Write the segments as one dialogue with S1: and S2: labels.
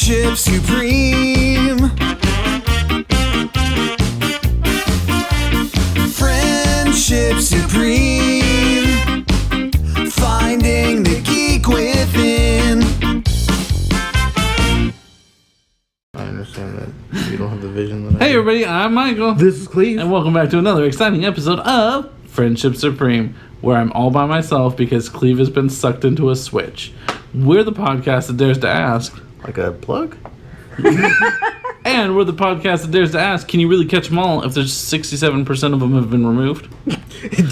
S1: Friendship supreme. Friendship supreme. Finding the geek within.
S2: I understand that you don't have the vision that I
S3: Hey
S2: do.
S3: everybody, I'm Michael.
S2: This is Cleve.
S3: And welcome back to another exciting episode of Friendship Supreme, where I'm all by myself because Cleve has been sucked into a switch. We're the podcast that dares to ask.
S2: Like a plug?
S3: And we're the podcast that dares to ask, can you really catch them all if there's 67% of them have been removed?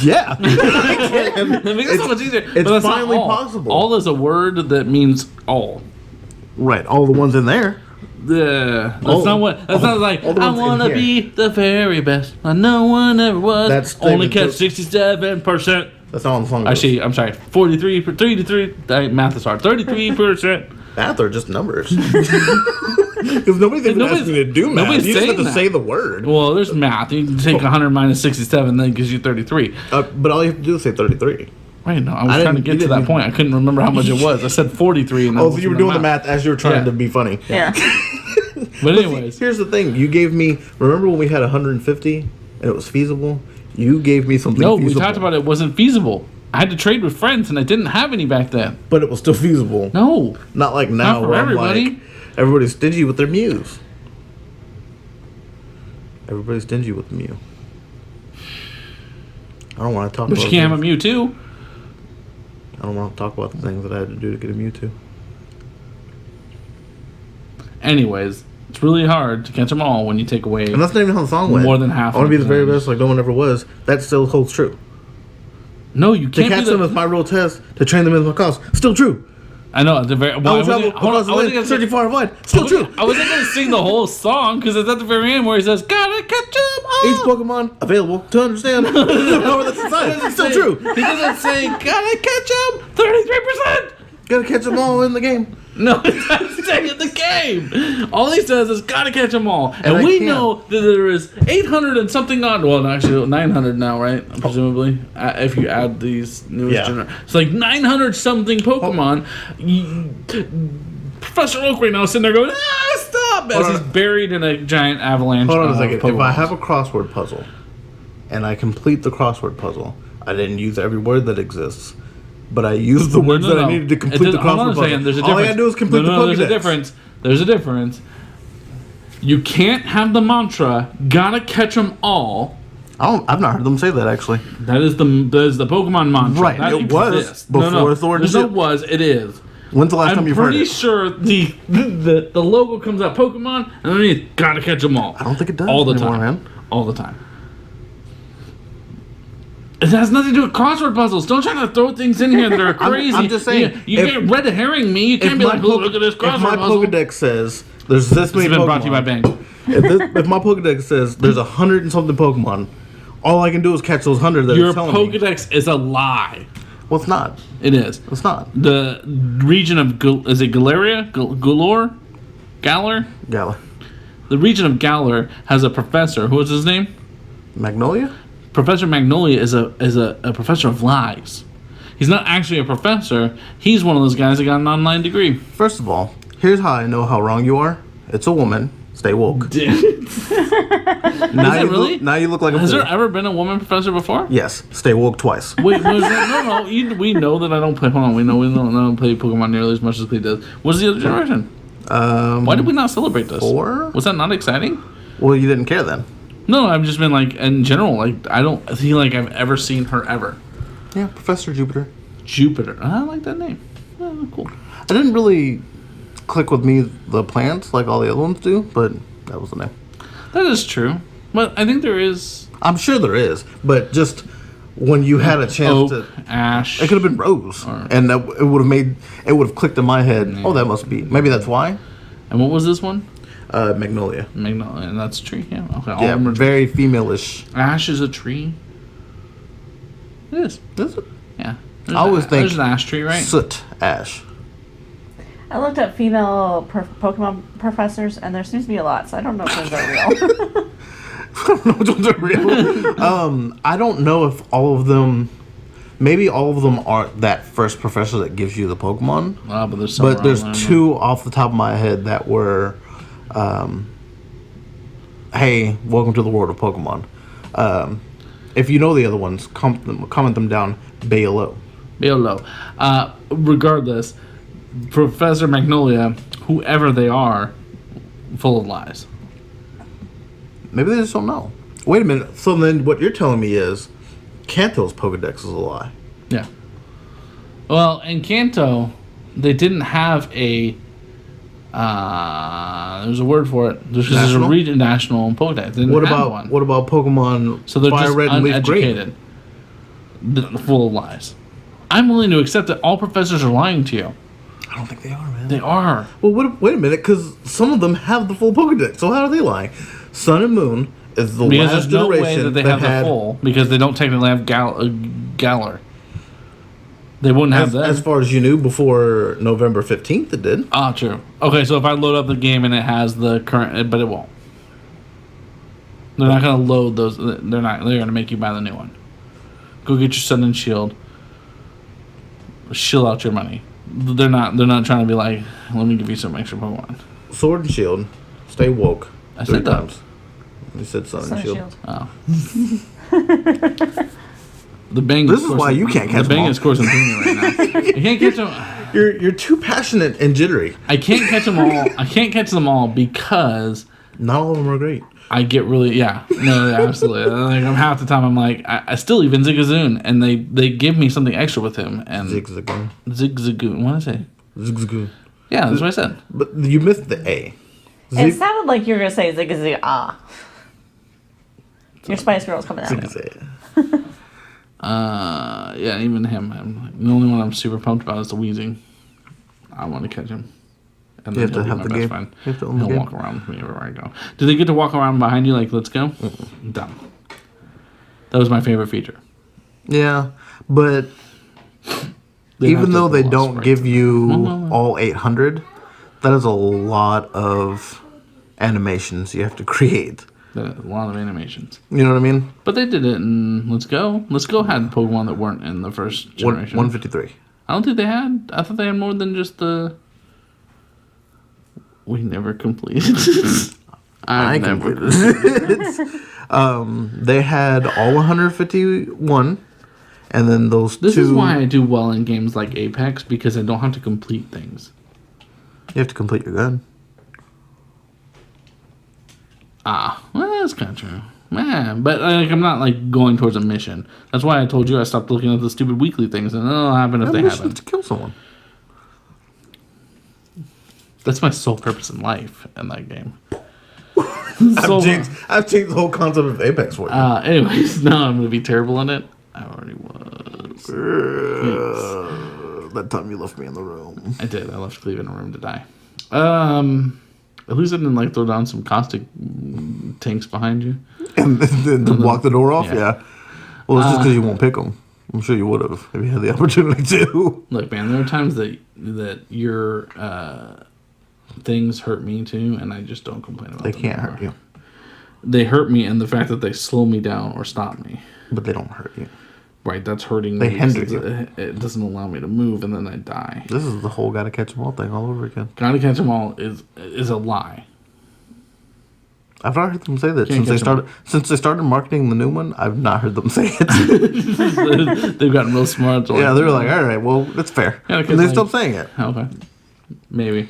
S2: Yeah.
S3: That makes it so much easier.
S2: It's
S3: But that's not
S2: finally
S3: all.
S2: possible.
S3: All is a word that means all.
S2: Right, all the ones in there.
S3: That's
S2: All-
S3: not what. That's
S2: all-
S3: not like
S2: all the
S3: I
S2: ones in
S3: want to
S2: here.
S3: be the very best. No one ever was.
S2: That's
S3: only
S2: David
S3: catch 67%.
S2: That's not on the song. goes.
S3: Actually, I'm sorry. 43, 3 math is hard. 33%.
S2: Math are just numbers. Because nobody's even asking me to do math.
S3: nobody's
S2: You just have
S3: saying
S2: to
S3: that.
S2: say the word.
S3: Well, there's math. You can take 100 minus 67, then it gives you 33.
S2: But all you have to do is say 33.
S3: Wait, no, I was trying to
S2: you
S3: get to
S2: didn't
S3: that
S2: even-
S3: point. I couldn't remember how much it was. I said 43. And
S2: Oh, so you were doing the math as you were trying
S3: Yeah.
S2: to be funny.
S4: Yeah.
S3: But
S2: See,
S3: anyways,
S2: here's the thing. You gave me... Remember when we had 150 and it was feasible? You gave me something
S3: no,
S2: feasible.
S3: we talked about it wasn't feasible. I had to trade with friends, and I didn't have any back then.
S2: But it was still feasible.
S3: No.
S2: Not like now
S3: Not for
S2: where
S3: everybody.
S2: I'm like... Everybody's stingy with their Mews. Everybody's stingy with the Mew. I don't want to talk
S3: But
S2: about
S3: you can't have a
S2: things-
S3: Mewtwo.
S2: I don't want to talk about the things that I had to do to get a Mewtwo.
S3: Anyways, it's really hard to catch them all when you take away.
S2: And that's not even how the song went.
S3: More than half
S2: I want to be the
S3: of
S2: very
S3: them.
S2: best like no one ever was. That still holds true.
S3: No, you
S2: To
S3: can't
S2: catch
S3: be
S2: them is my real test. To train them is my cause. Still true.
S3: I know. At the very, well,
S2: I will travel across the land, searching far and wide. Still true.
S3: I wasn't going to sing the whole song because it's at the very end where he says, "Gotta catch 'em all."
S2: Each Pokemon available to understand the power that's inside. Still true.
S3: He doesn't say, "Gotta catch 'em." 33%.
S2: Gotta catch them all in the game.
S3: No, it doesn't say in the game. All he says is gotta catch them all. And
S2: I
S3: we
S2: can't.
S3: know that there is 800 and something odd. Well, actually 900 now, right? Presumably, if you add these newest
S2: Yeah.
S3: generations. It's like 900 something Pokemon. Professor Oak right now is sitting there going, stop! As
S2: Hold
S3: he's
S2: on.
S3: buried in a giant avalanche.
S2: Hold on a
S3: of
S2: second. If
S3: Pokemon.
S2: I have a crossword puzzle and I complete the crossword puzzle, I didn't use every word that exists, but I used the words that I needed to complete the
S3: Hold on
S2: crossword
S3: a second.
S2: puzzle.
S3: There's a
S2: All I
S3: difference.
S2: gotta do is complete the Pokédex.
S3: There's a difference. There's a difference. You can't have the mantra, gotta catch them all.
S2: I've not heard them say that actually.
S3: That is the Pokemon mantra.
S2: Right,
S3: That
S2: it was
S3: exists.
S2: before Authority
S3: There's no
S2: did.
S3: was, it is.
S2: When's the last time
S3: I'm
S2: you've heard
S3: pretty
S2: it?
S3: sure the logo comes out Pokemon and underneath gotta catch them all.
S2: I don't think it does
S3: all the
S2: anymore,
S3: time.
S2: man.
S3: All the time. It has nothing to do with crossword puzzles. Don't try to throw things in here that are crazy.
S2: I'm just saying,
S3: You
S2: if-
S3: get red herring me. You can't be like, oh, look at this
S2: If
S3: crossword
S2: my
S3: puzzle.
S2: Pokedex says there's this
S3: This
S2: many
S3: has been
S2: Pokemon,
S3: brought to you by Bang.
S2: if my Pokedex says there's 100 and something Pokemon, all I can do is catch those 100 that
S3: Your
S2: it's telling me.
S3: Pokedex is a lie.
S2: Well, it's not.
S3: It is.
S2: It's not.
S3: The region of is it Galaria? Galar?
S2: Galar.
S3: The region of Galar has a professor. Who is his name?
S2: Magnolia?
S3: Professor Magnolia is a professor of lies. He's not actually a professor. He's one of those guys that got an online degree.
S2: First of all, here's how I know how wrong you are. It's a woman. Stay woke.
S3: Is
S2: Now
S3: it
S2: you
S3: really?
S2: now you look like a
S3: Has
S2: fool.
S3: there ever been a woman professor before?
S2: Yes. Stay woke twice.
S3: Wait, was that, no. We know that I don't play. Hold on, we don't play Pokemon nearly as much as Cleve does. What's the other generation? Why did we not celebrate this?
S2: 4?
S3: Was that not exciting?
S2: Well, you didn't care then.
S3: No, I've just been like, in general, like, I don't feel like I've ever seen her ever.
S2: Yeah, Professor Jupiter.
S3: Jupiter. I like that name. Oh, cool.
S2: I didn't really click with me the plants like all the other ones do, but that was the name.
S3: That is true. But I think there is
S2: I'm sure there is, but just when you had a chance
S3: Oak,
S2: to,
S3: Ash.
S2: it could have been Rose, and that it would have clicked in my head. Oh, that must be. Maybe that's why.
S3: And what was this one?
S2: Magnolia.
S3: Magnolia. And that's a tree. Yeah. Okay. All
S2: Yeah,
S3: of them are
S2: very female-ish.
S3: Ash is a tree. It is.
S2: Is it?
S3: Yeah.
S2: I always think
S3: there's an ash tree, right?
S2: Soot ash.
S4: I looked up female Pokemon professors, and there seems to be a lot, so I don't know if those are real.
S2: I don't know which ones are real. I don't know if all of them Maybe all of them aren't that first professor that gives you the Pokemon.
S3: But
S2: there's two off the top of my head that were, hey, welcome to the world of Pokemon. If you know the other ones, comment them down below.
S3: Regardless, Professor Magnolia, whoever they are, full of lies.
S2: Maybe they just don't know. Wait a minute. So then what you're telling me is Kanto's Pokedex is a lie.
S3: Yeah. Well, in Kanto, they didn't have a... there's a word for it. There's a region national Pokedex. They didn't have one.
S2: What about Pokemon
S3: So they're
S2: Fire
S3: just
S2: Red and Leaf Green?
S3: uneducated. Full of lies. I'm willing to accept that all professors are lying to you.
S2: I don't think they are, man.
S3: They are.
S2: Well, wait a minute, because some of them have the full Pokedex. So how are they lying? Sun and Moon is the
S3: Because
S2: last
S3: there's no
S2: generation
S3: way that they have the full, because they don't technically have Galar. They wouldn't have that.
S2: As far as you knew, before November 15th, it did.
S3: Ah, true. Okay, so if I load up the game and it has the current, but it won't. They're not going to load those. They're going to make you buy the new one. Go get your Sun and Shield. Shill out your money. They're not trying to be like, let me give you some extra Pokemon.
S2: Sword and Shield. Stay woke.
S3: I
S2: 3
S3: said
S2: times. You said Sun and Shield.
S3: Oh. The Bang.
S2: This is why you can't catch
S3: the Bang
S2: them all.
S3: is coursing through me right now. I can't catch them.
S2: You're too passionate and jittery.
S3: I can't catch them all. I can't catch them all because
S2: Not all of them are great.
S3: I get really absolutely. Like half the time I'm like I still even Zigzagoon, and they give me something extra with him and
S2: Zigzagoon.
S3: What did I say?
S2: Zigzagoon.
S3: Yeah, that's what I said.
S2: But you missed the A.
S4: It sounded like you were going to say zig ah. Your Spice Girl's coming out.
S2: Zigzag.
S3: Yeah, even him. The only one I'm super pumped about is the Weezing. I want to catch him. And
S2: You have
S3: then
S2: to
S3: he'll
S2: have
S3: be
S2: the
S3: my best
S2: game.
S3: friend.
S2: You have to own the
S3: He'll
S2: game.
S3: walk around with me everywhere I go. Do they get to walk around behind you like, let's go? Done. That was my favorite feature.
S2: Yeah, but even though they don't give you all 800, that is a lot of animations you have to create.
S3: A lot of animations.
S2: You know what I mean?
S3: But they did it in Let's Go. Let's Go had Pokemon that weren't in the first generation.
S2: 153.
S3: I don't think they had. I thought they had more than just the... We never completed.
S2: I completed it. They had all 151, and then those
S3: This
S2: two...
S3: is why I do well in games like Apex, because I don't have to complete things.
S2: You have to complete your gun.
S3: Well, that's kind of true. Man, but like, I'm not like going towards a mission. That's why I told you I stopped looking at the stupid weekly things, and it'll happen if they happen.
S2: To kill someone.
S3: That's my sole purpose in life in that game.
S2: I've changed the whole concept of Apex for you.
S3: Anyways, now I'm gonna be terrible in it. I already was.
S2: That time you left me in the room.
S3: I did. I left Cleve in a room to die. At least I didn't like throw down some caustic tanks behind you.
S2: And then walk the door off?
S3: Yeah.
S2: Yeah. Well, it's just because you won't pick them. I'm sure you would have if you had the opportunity to.
S3: Look, man, there are times that your things hurt me too, and I just don't complain about them.
S2: They can't hurt you.
S3: They hurt me in the fact that they slow me down or stop me.
S2: But they don't hurt you.
S3: Right, that's hurting
S2: They
S3: me.
S2: hinder
S3: because it doesn't allow me to move, and then I die.
S2: This is the whole gotta catch 'em all thing all over again.
S3: Gotta catch them all is a lie.
S2: I've not heard them say that
S3: Can't
S2: since they started marketing the new one. I've not heard them say it.
S3: They've gotten real smart. So
S2: Yeah, they're like, all right, well, that's fair.
S3: Yeah,
S2: and
S3: 'cause,
S2: they're
S3: like-
S2: still saying it.
S3: Okay, maybe.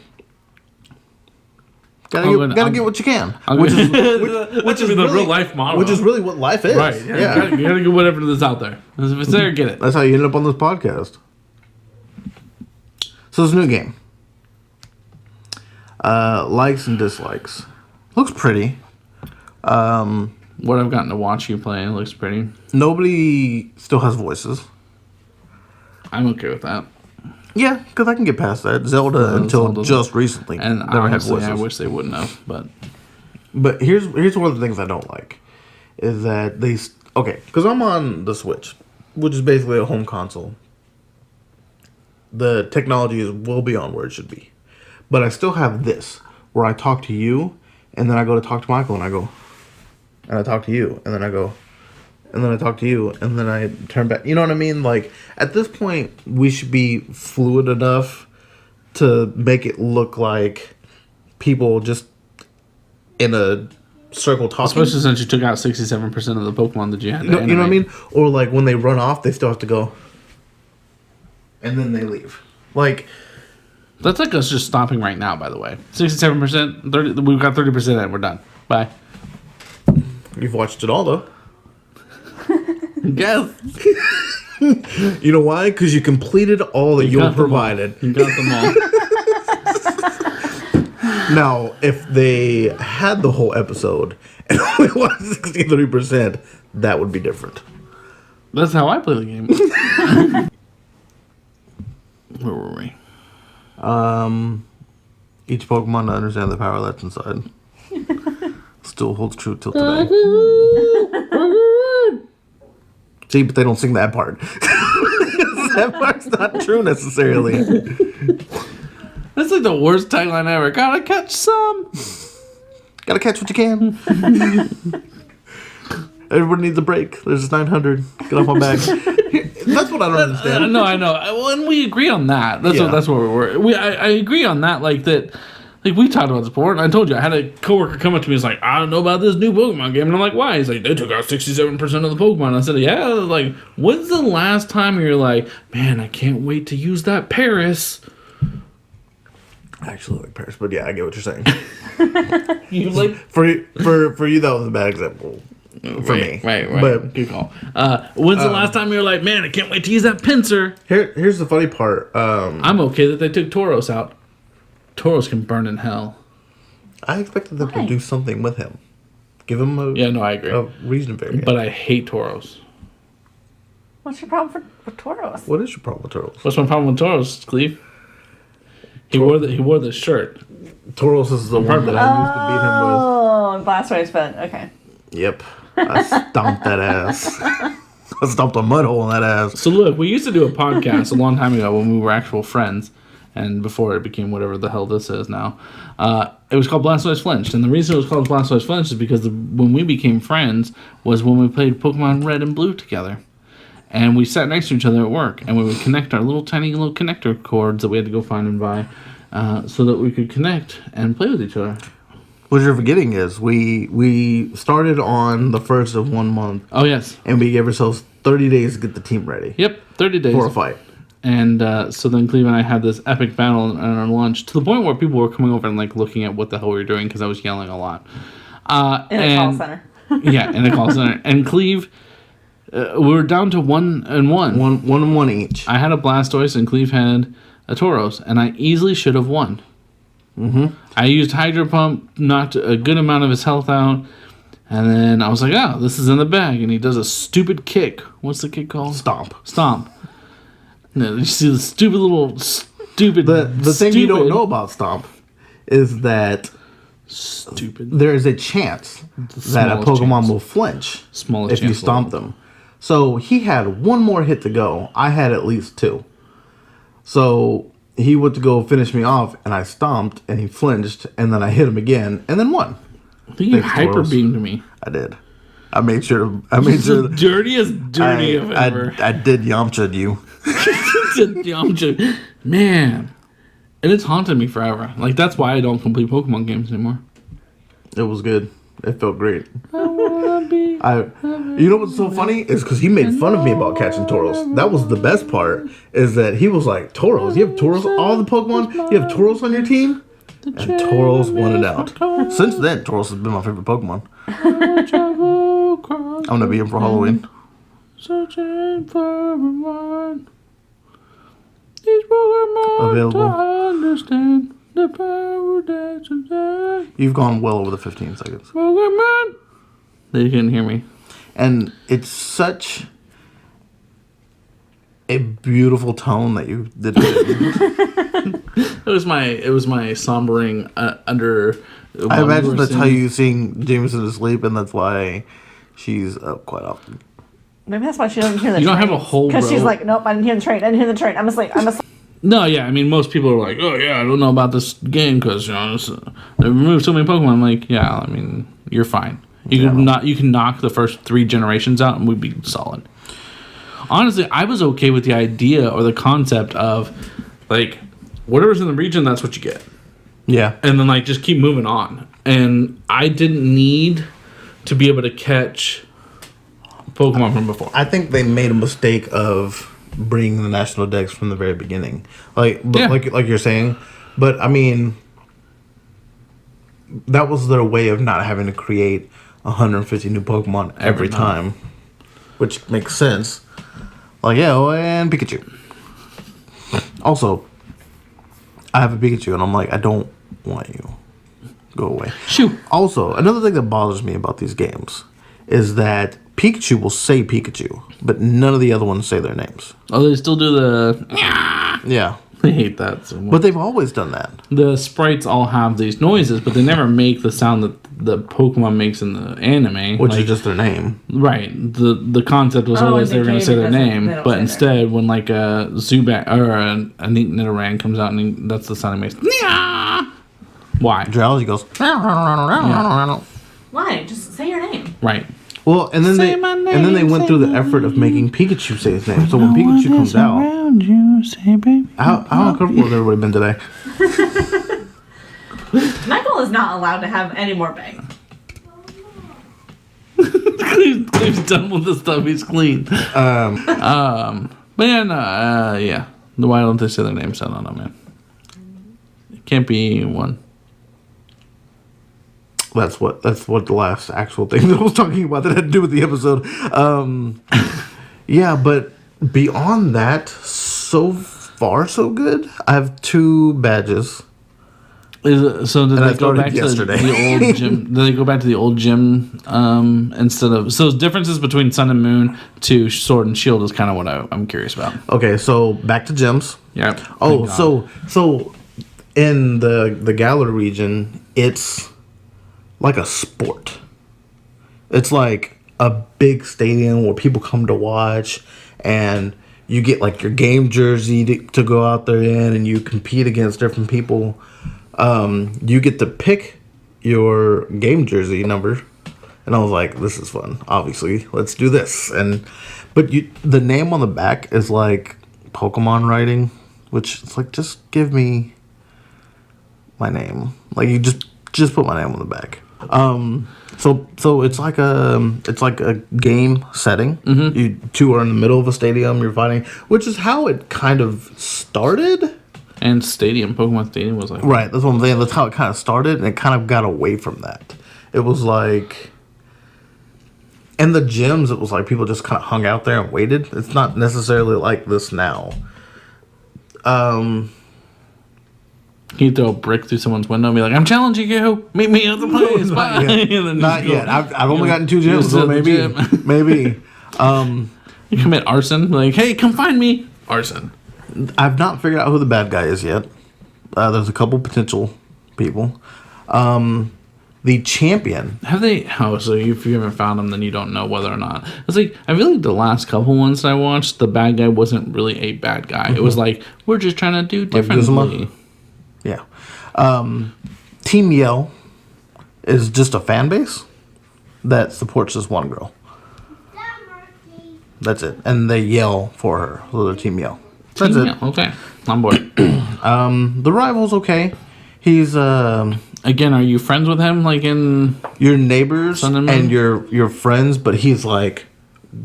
S2: Gotta get what you can,
S3: Which
S2: is
S3: the
S2: really-
S3: real life model.
S2: which is really what life is.
S3: right. Yeah, you gotta get whatever that's out there. If it's there, get it.
S2: That's how you end up on this podcast. So this new game. Likes and dislikes. Looks pretty.
S3: What I've gotten to watch you play looks pretty.
S2: Nobody still has voices.
S3: I'm okay with that.
S2: Yeah, because I can get past that. Zelda until
S3: Zelda.
S2: just recently
S3: And
S2: never had
S3: honestly,
S2: voices.
S3: I wish they wouldn't have.
S2: But here's one of the things I don't like is that because I'm on the Switch, which is basically a home console. The technology is well beyond where it should be, but I still have this where I talk to you, and then I go to talk to Michael, and I go, and I talk to you, and then I go, and then I talk to you, and then I turn back. You know what I mean? Like, at this point, we should be fluid enough to make it look like people just in a circle talking.
S3: Especially since you took out 67% of the Pokemon that you had to
S2: You know what I
S3: animate.
S2: mean? Or, like, when they run off, they still have to go, and then they leave. Like...
S3: That's like us just stopping right now, by the way. 67%, 30, we've got 30% in, we're done. Bye.
S2: You've watched it all, though.
S3: Yes.
S2: You know why? Because you completed all that you were provided.
S3: You got them all.
S2: Now, if they had the whole episode and only watched 63%, that would be different.
S3: That's how I play the game. Where were we?
S2: Each Pokemon to understand the power that's inside. Still holds true till today. See, but they don't sing that part. That part's not true necessarily.
S3: That's like the worst tagline ever. Gotta catch some.
S2: Gotta catch what you can. Everybody needs a break. There's 900. Get off my back. That's what I don't understand.
S3: No, I know. Well, and we agree on that. That's
S2: Yeah.
S3: that's where we were. I agree on that. Like that. Like we talked about this before, and I told you I had a coworker come up to me. He's like, I don't know about this new Pokemon game, and I'm like, why? He's like, they took out 67% of the Pokemon. I said, yeah. Like, when's the last time you're like, man, I can't wait to use that Paris?
S2: I actually like Paris, but yeah, I get what you're saying.
S3: You like
S2: For you, that was a bad example. For me.
S3: Right.
S2: But
S3: Good call. When's the last time you're like, man, I can't wait to use that pincer?
S2: here's the funny part.
S3: I'm okay that they took Tauros out. Tauros can burn in hell.
S2: I expected them
S4: Why?
S2: to do something with him. Give him
S3: Yeah, no, I agree.
S2: a reason variant.
S3: But I hate Tauros.
S4: What's your problem with Tauros?
S2: What is your problem with Tauros?
S3: What's my problem with Tauros, Cleve? He wore the shirt.
S2: Tauros is the one that I used to beat him with.
S4: Oh, Blastoise fed. Okay.
S2: Yep. I stomped that ass. I stomped a mud hole in that ass.
S3: So look, we used to do a podcast a long time ago when we were actual friends, and before it became whatever the hell this is now. It was called Blastoise Flinched, and the reason it was called Blastoise Flinched is because when we became friends was when we played Pokemon Red and Blue together. And we sat next to each other at work, and we would connect our little tiny little connector cords that we had to go find and buy so that we could connect and play with each other.
S2: What you're forgetting is we started on the 1st of 1 month,
S3: Oh, yes.
S2: and we gave ourselves 30 days to get the team ready
S3: Yep, 30 days.
S2: for a fight.
S3: And so then Cleve and I had this epic battle on our lunch to the point where people were coming over and like looking at what the hell we were doing because I was yelling a lot.
S4: In a call center.
S3: Yeah, in a call center. And Cleve, we were down to 1-1.
S2: One each.
S3: I had a Blastoise and Cleve had a Tauros, and I easily should have won. Mm-hmm. I used Hydro Pump, knocked a good amount of his health out, and then I was like, oh, this is in the bag. And he does a stupid kick. What's the kick called? Stomp. No, you see the stupid little stupid.
S2: The thing you don't know about Stomp is that
S3: Stupid.
S2: there is a chance that a
S3: smallest
S2: Pokemon
S3: chance.
S2: will flinch
S3: Smallest
S2: if you
S3: chance
S2: stomp
S3: of all.
S2: them. So he had one more hit to go. I had at least two. So he went to go finish me off, and I stomped, and he flinched, and then I hit him again, and then won.
S3: I think you
S2: Thanks,
S3: hyper
S2: Tauros.
S3: beamed me.
S2: I did. I made sure.
S3: The dirtiest dirty of ever.
S2: I did Yamcha'd you.
S3: Man. And it's haunted me forever. Like, that's why I don't complete Pokemon games anymore.
S2: It was good. It felt great.
S3: I wanna be.
S2: You know what's so funny is because he made fun of me about catching Tauros. That was the best part. Is that he was like, Tauros, you have Tauros, all the Pokemon, you have Tauros on your team, and Tauros won it out. Since then, Tauros has been my favorite Pokemon. I'm gonna be him for Halloween.
S3: Searching for one. These Pokemon
S2: Available.
S3: to understand the power that's inside.
S2: You've gone well over the 15 seconds,
S3: Pokemon. They couldn't hear me.
S2: and it's such a beautiful tone that you did.
S3: It was my sombering
S2: I
S3: under. while we
S2: imagine
S3: were
S2: that's how
S3: singing.
S2: you sing Jameson to sleep, and that's why she's up quite often.
S4: Maybe that's why she doesn't hear the
S3: You
S4: train.
S3: don't have a whole
S4: Because she's
S3: row.
S4: like, nope, I didn't hear the train. I didn't hear the train. I'm asleep.
S3: No, yeah, I mean, most people are like, oh, yeah, I don't know about this game because, they removed so many Pokemon. I'm like, yeah, I mean, you're fine. You can knock the first 3 generations out, and we'd be solid. Honestly, I was okay with the idea or the concept of like whatever's in the region, that's what you get.
S2: Yeah.
S3: And then like just keep moving on. And I didn't need to be able to catch Pokemon from before.
S2: I think they made a mistake of bringing the national dex from the very beginning. Like you're saying, but I mean that was their way of not having to create 150 new Pokemon every time, which makes sense. Like, and Pikachu. Also, I have a Pikachu, and I'm like, I don't want you. Go away.
S3: Shoot.
S2: Also, another thing that bothers me about these games is that Pikachu will say Pikachu, but none of the other ones say their names.
S3: Oh, they still do the...
S2: Yeah.
S3: I hate that so much.
S2: But they've always done that.
S3: The sprites all have these noises, but they never make the sound that the Pokemon makes in the anime.
S2: Which is just their name.
S3: Right. The concept was always they were going to say their name, but instead when like a Zubat or a Nidoran comes out and that's the sound he makes. Why?
S2: Drowsy goes...
S4: Why? Just say your name.
S3: Right.
S2: Well, and then they went through the effort of making Pikachu say his name. So when Pikachu comes out, how uncomfortable has everybody been today?
S4: Michael is not allowed to have any more bang.
S3: He's done with the stuff. He's clean. But yeah. Why don't they say their names? I don't know, man. It can't be one.
S2: That's what the last actual thing that I was talking about that had to do with the episode. Yeah, but beyond that, so far so good. I have 2 badges.
S3: So did they go back
S2: yesterday.
S3: to the old gym? Did they go back to the old gym instead of? So differences between Sun and Moon to Sword and Shield is kind of what I'm curious about.
S2: Okay, so back to gyms.
S3: Yeah.
S2: Oh, so in the Galar region, it's like a sport. It's like a big stadium where people come to watch, and you get like your game jersey to go out there in, and you compete against different people. You get to pick your game jersey number, and I was like, this is fun. Obviously, let's do this. But the name on the back is like Pokemon writing, which it's like, just give me my name. Like, you just put my name on the back. So it's like a game setting. Mm-hmm. You 2 are in the middle of a stadium. You're fighting, which is how it kind of started.
S3: And Pokemon Stadium was like...
S2: Right, that's what I'm saying. That's how it kind of started, and it kind of got away from that. It was like... In the gyms, it was like people just kind of hung out there and waited. It's not necessarily like this now.
S3: Can you throw a brick through someone's window and be like, I'm challenging you! Meet me at the place!
S2: Not yet. Not yet. I've only gotten 2 gyms, so maybe.
S3: You commit arson. Like, hey, come find me! Arson.
S2: I've not figured out who the bad guy is yet. There's a couple potential people. The champion.
S3: Have they... Oh, so if you haven't found them, then you don't know whether or not. It's like, I feel like the last couple ones that I watched, the bad guy wasn't really a bad guy. Mm-hmm. It was like, we're just trying to do differently.
S2: Yeah. Team Yell is just a fan base that supports this one girl. That's it. And they yell for her. So they're Team Yell. That's it.
S3: Okay. On board.
S2: The rival's okay. He's
S3: again, are you friends with him? Like in
S2: your neighbors and your friends, but he's like,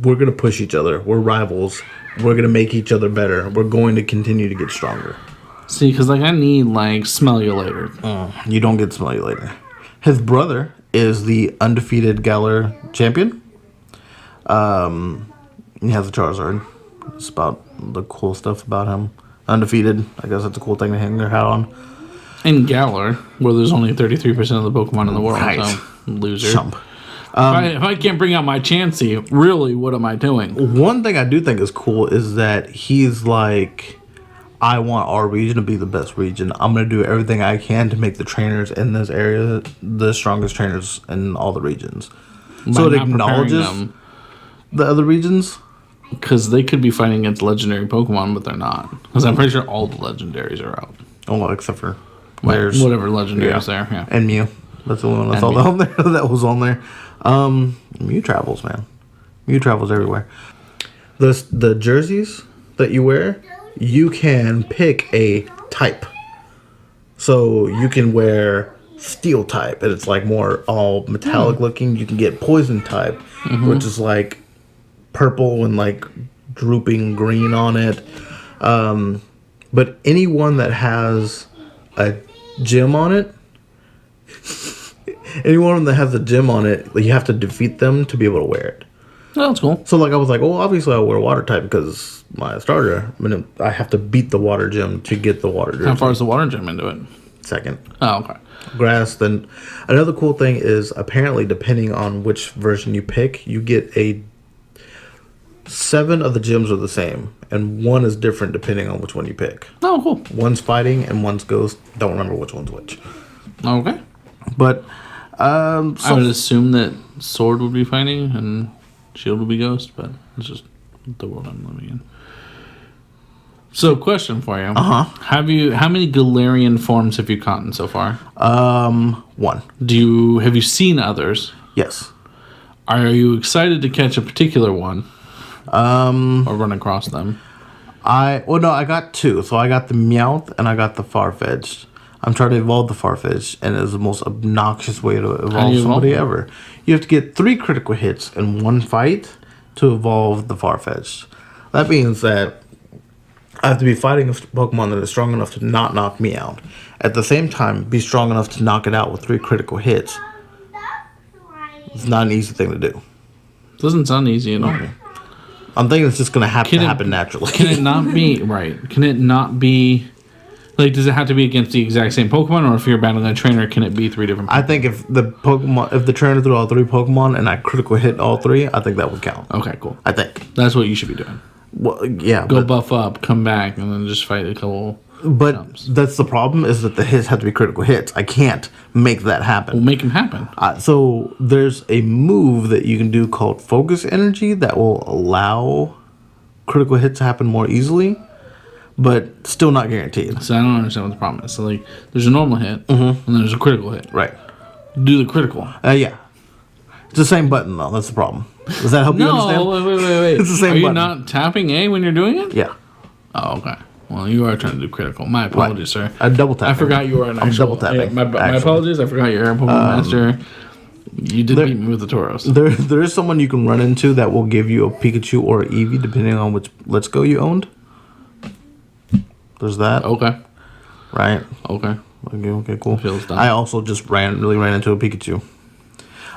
S2: we're gonna push each other. We're rivals. We're gonna make each other better. We're going to continue to get stronger.
S3: See, because like I need like smell you later.
S2: You don't get smell you later. His brother is the undefeated Galar champion. He has a Charizard. It's about the cool stuff about him. Undefeated. I guess that's a cool thing to hang their hat on.
S3: In Galar, where there's only 33% of the Pokemon in the world. Right. So, loser.
S2: Chump.
S3: If I can't bring out my Chansey, really, what am I doing?
S2: One thing I do think is cool is that he's like, I want our region to be the best region. I'm going to do everything I can to make the trainers in this area the strongest trainers in all the regions. So it acknowledges the other regions.
S3: Because they could be fighting against legendary Pokemon, but they're not. Because I'm pretty sure all the legendaries are out.
S2: Oh, well, except for
S3: whatever legendary is there. Yeah.
S2: And Mew. That's the only one I
S3: And
S2: saw
S3: Mew.
S2: on there that was on there. Mew travels, man. Mew travels everywhere. The jerseys that you wear, you can pick a type. So you can wear steel type, and it's like more all metallic looking. You can get poison type, which is like purple and like drooping green on it. But anyone that has a gem on it, anyone that has a gem on it, you have to defeat them to be able to wear it.
S3: Oh, that's cool.
S2: So like I was like, well, obviously I'll wear water type because my starter. I mean, I have to beat the water gem to get the water gem.
S3: How far is the water gem into it?
S2: Second.
S3: Oh, okay.
S2: Grass. Then another cool thing is apparently depending on which version you pick, you get 7 of the gems are the same, and 1 is different depending on which one you pick.
S3: Oh, cool.
S2: One's fighting and one's ghost. Don't remember which one's which.
S3: Okay.
S2: But
S3: I would assume that Sword would be fighting and Shield would be Ghost, but it's just the world I'm living in. So, question for you.
S2: Uh-huh.
S3: How many Galarian forms have you caught in so far?
S2: 1.
S3: Have you seen others?
S2: Yes.
S3: Are you excited to catch a particular one? Or run across them?
S2: I got 2. So I got the Meowth and I got the Farfetch'd. I'm trying to evolve the Farfetch'd, and it's the most obnoxious way to evolve somebody ever. You have to get 3 critical hits in one fight to evolve the Farfetch'd. That means that I have to be fighting a Pokemon that is strong enough to not knock me out. At the same time, be strong enough to knock it out with 3 critical hits. It's not an easy thing to do.
S3: Doesn't sound easy at all.
S2: I'm thinking it's just going to happen naturally.
S3: Can it not be right? Can it not be like? Does it have to be against the exact same Pokemon, or if you're battling a trainer, can it be 3 different Pokemon?
S2: I think if the trainer threw all 3 Pokemon and I critical hit all 3, I think that would count.
S3: Okay, cool.
S2: I think.
S3: That's what you should be doing.
S2: Well, yeah.
S3: Go buff up, come back, and then just fight a couple.
S2: But that's the problem, is that the hits have to be critical hits. I can't make that happen.
S3: We'll make them happen.
S2: So there's a move that you can do called Focus Energy that will allow critical hits to happen more easily, but still not guaranteed.
S3: So I don't understand what the problem is. So like, there's a normal hit, and then there's a critical hit.
S2: Right.
S3: Do the critical.
S2: Yeah. It's the same button, though. That's the problem. Does that help you understand?
S3: No, wait.
S2: It's the same
S3: Are you
S2: button.
S3: not tapping A when you're doing it?
S2: Yeah.
S3: Oh, okay. Well, you are trying to do critical. My apologies, sir.
S2: I double tapping.
S3: I forgot you were an
S2: I'm
S3: actual...
S2: double tapping.
S3: My apologies. I forgot you're a Pokemon Master. You did beat me with the Tauros.
S2: There is someone you can run into that will give you a Pikachu or an Eevee, depending on which Let's Go you owned. There's that.
S3: Okay.
S2: Right?
S3: Okay.
S2: Okay, cool.
S3: Feels done.
S2: I also just ran into a Pikachu.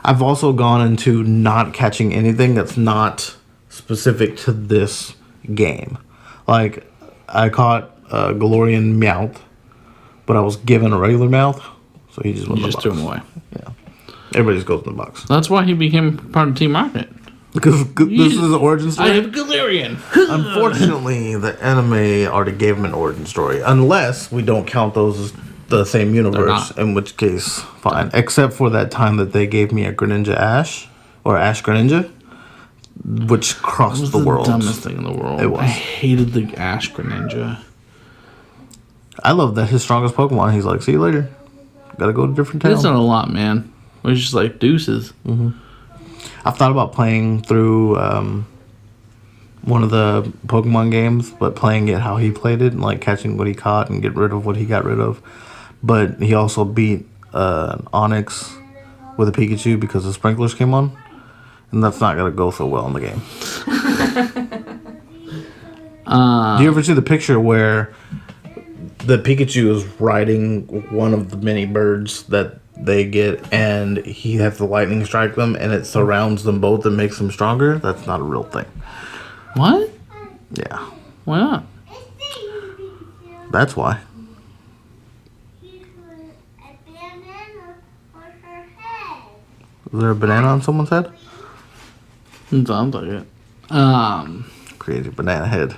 S2: I've also gone into not catching anything that's not specific to this game. Like, I caught a Galarian Meowth, but I was given a regular Meowth, so he just went in the box.
S3: threw him away.
S2: Yeah. Everybody just goes in the box.
S3: That's why he became part of Team Rocket.
S2: Because this is the origin story.
S3: I have Galarian.
S2: Unfortunately, the anime already gave him an origin story. Unless we don't count those as the same universe, in which case, fine. Except for that time that they gave me a Greninja Ash, or Ash Greninja, which crossed the world.
S3: It was the dumbest thing in the world.
S2: It was.
S3: I hated the Ash Greninja.
S2: I love that his strongest Pokemon, he's like, see you later. Gotta go to a different town.
S3: It's not a lot, man. It was just like deuces.
S2: I've thought about playing through one of the Pokemon games, but playing it how he played it and like catching what he caught and get rid of what he got rid of. But he also beat Onix with a Pikachu because the sprinklers came on, and that's not gonna go so well in the game. Do you ever see the picture where the Pikachu is riding one of the many birds that they get, and he has the lightning strike them, and it surrounds them both and makes them stronger? That's not a real thing.
S3: What?
S2: Yeah,
S3: Why not?
S2: that's why. Is there a banana on someone's head?
S3: It sounds like it.
S2: Crazy banana head.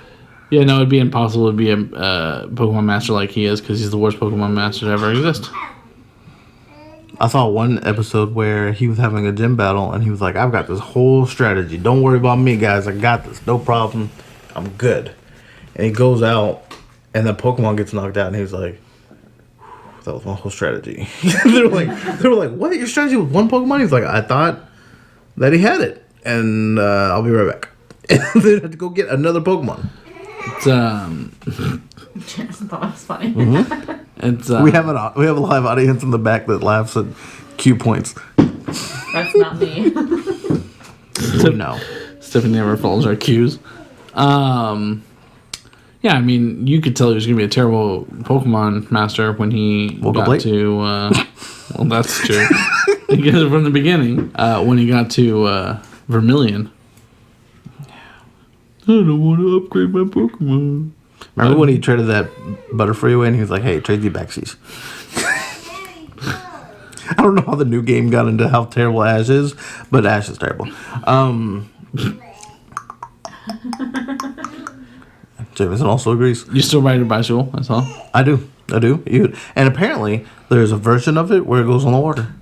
S3: Yeah, no, it'd be impossible to be a Pokemon Master like he is because he's the worst Pokemon Master to ever exist.
S2: I saw one episode where he was having a gym battle, and he was like, I've got this whole strategy. Don't worry about me, guys. I got this. No problem. I'm good. And he goes out, and the Pokemon gets knocked out, and he was like, That was my whole strategy. they were like, what? Your strategy with one Pokemon? He's like, I thought that he had it, and I'll be right back. And then I had to go get another Pokemon.
S3: It's
S4: I thought it was funny.
S3: it's
S2: We have a live audience in the back that laughs at Q points.
S4: That's not me.
S2: No.
S3: Stephanie never follows our cues. Yeah, I mean, you could tell he was going to be a terrible Pokemon master when he got to... well, that's true. Because from the beginning, when he got to Vermilion. I don't want to upgrade my Pokemon.
S2: Remember when he traded that Butterfree away and he was like, hey, trade the Baxies. I don't know how the new game got into how terrible Ash is, but Ash is terrible. Jameson also agrees.
S3: You still ride your bicycle, that's all?
S2: I do. And apparently, there's a version of it where it goes on the water.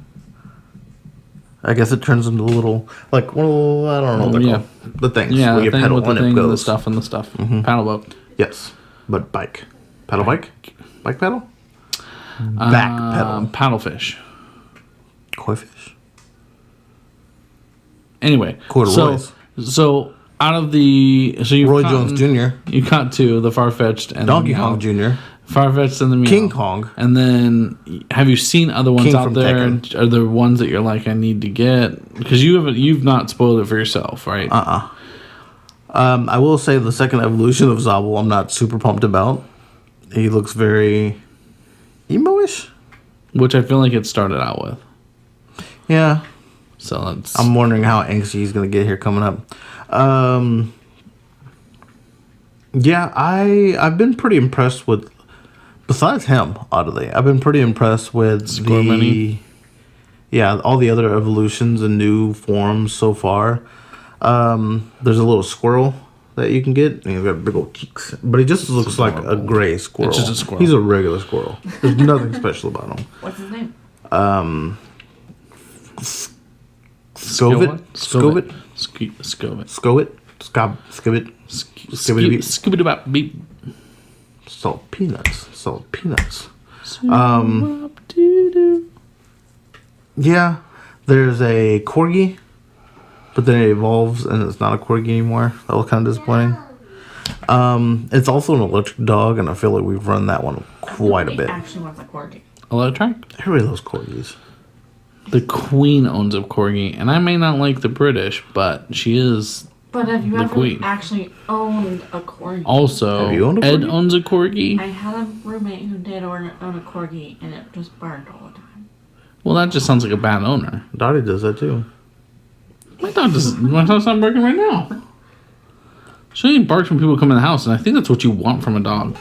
S2: I guess it turns into a little, like, one of the, I don't know what they're called. The things.
S3: Yeah,
S2: where
S3: the thing with the thing and the stuff.
S2: Mm-hmm.
S3: Paddle boat.
S2: Yes. But bike. Paddle bike? Bike paddle? Back pedal.
S3: Paddlefish.
S2: Koi fish.
S3: Anyway.
S2: Corduroys.
S3: So out of the... So you've
S2: Roy Jones Jr.
S3: You got to the Farfetch'd and
S2: Donkey Kong Jr.
S3: Farfetch'd and the Meow.
S2: King Kong.
S3: And then, have you seen other ones
S2: King
S3: out
S2: from
S3: there?
S2: Tekken.
S3: Are there ones that you're like, I need to get? Because you've not spoiled it for yourself, right?
S2: I will say the second evolution of Zobble I'm not super pumped about. He looks very emo-ish.
S3: Which I feel like it started out with.
S2: Yeah.
S3: So that's...
S2: I'm wondering how angsty he's going to get here coming up. Yeah, I've been pretty impressed with... Besides him, oddly, I've been pretty impressed with
S3: Squirmini.
S2: Yeah, all the other evolutions and new forms so far. There's a little squirrel that you can get, and he's got big old cheeks. But he just looks like a gray squirrel.
S3: It's just a squirrel.
S2: He's a regular squirrel. There's nothing special about him.
S4: What's his name?
S2: Scovit?
S3: Scovit.
S2: Skibit?
S3: Scooby-Doo beep.
S2: Salt peanuts. Yeah, there's a corgi, but then it evolves and it's not a corgi anymore. That was kind of disappointing. It's also an electric dog, and I feel like we've run that one quite a bit.
S4: Actually wants a corgi.
S3: Electric?
S2: Everybody loves corgis.
S3: The Queen owns a corgi, and I may not like the British, but she is
S4: But have you
S3: the
S4: ever
S3: Queen.
S4: actually owned a corgi?
S3: Also,
S2: Have you owned a
S3: Ed
S2: corgi?
S3: owns a corgi.
S4: I had a roommate who did own a corgi, and it just burned all the time.
S3: Well, that just sounds like a bad owner.
S2: Dottie does that too.
S3: My dog's not barking right now. She only barks when people come in the house, and I think that's what you want from a dog.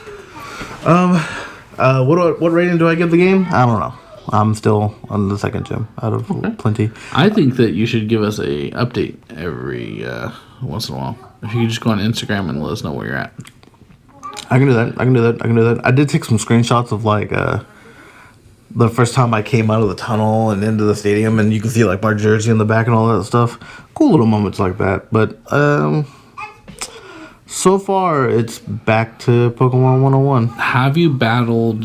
S2: What rating do I give the game? I don't know. I'm still on the second gym out of plenty.
S3: I think that you should give us a update every once in a while. If you could just go on Instagram and let us know where you're at.
S2: I can do that. I did take some screenshots of like the first time I came out of the tunnel and into the stadium, and you can see like my jersey in the back and all that stuff. Cool little moments like that. But so far it's back to Pokemon 101.
S3: Have you battled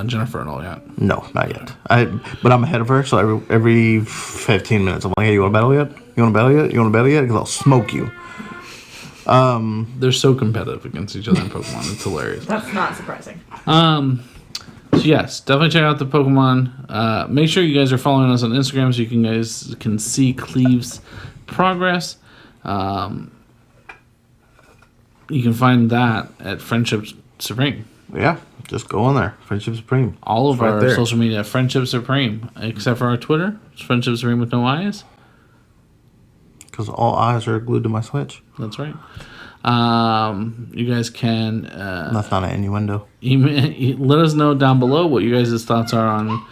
S3: Jennifer at all yet?
S2: No, not yet. But I'm ahead of her, so every 15 minutes I'm like, hey, you want to battle yet? You want to battle yet? Because I'll smoke you.
S3: They're so competitive against each other in Pokemon. It's hilarious.
S4: That's not surprising.
S3: So yes, definitely check out the Pokemon. Make sure you guys are following us on Instagram so you guys can see Cleve's progress. You can find that at Friendship Supreme.
S2: Yeah, just go on there. Friendship Supreme.
S3: All of
S2: It's right
S3: our
S2: there.
S3: social media, Friendship Supreme, except for our Twitter. It's Friendship Supreme with no eyes.
S2: Because all eyes are glued to my Switch.
S3: That's right. You guys can
S2: That's not an innuendo.
S3: let us know down below what you guys' thoughts are on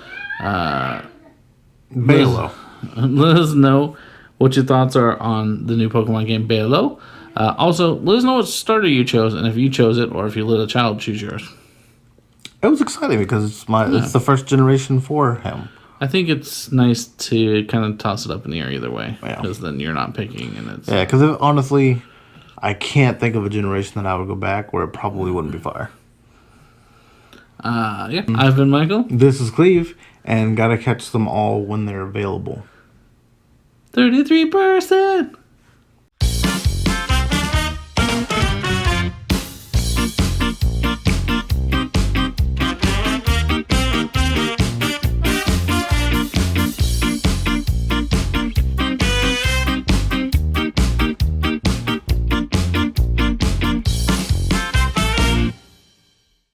S2: Balo.
S3: Let us know what your thoughts are on the new Pokemon game Balo. Also, let us know what starter you chose, and if you chose it, or if you let a child choose yours.
S2: It was exciting because it's the first generation for him.
S3: I think it's nice to kind of toss it up in the air either way,
S2: Yeah.
S3: because then you're not picking, and it's...
S2: Yeah, because honestly, I can't think of a generation that I would go back where it probably wouldn't be fire.
S3: I've been Michael.
S2: This is Cleve, and gotta catch them all when they're available.
S3: 33%.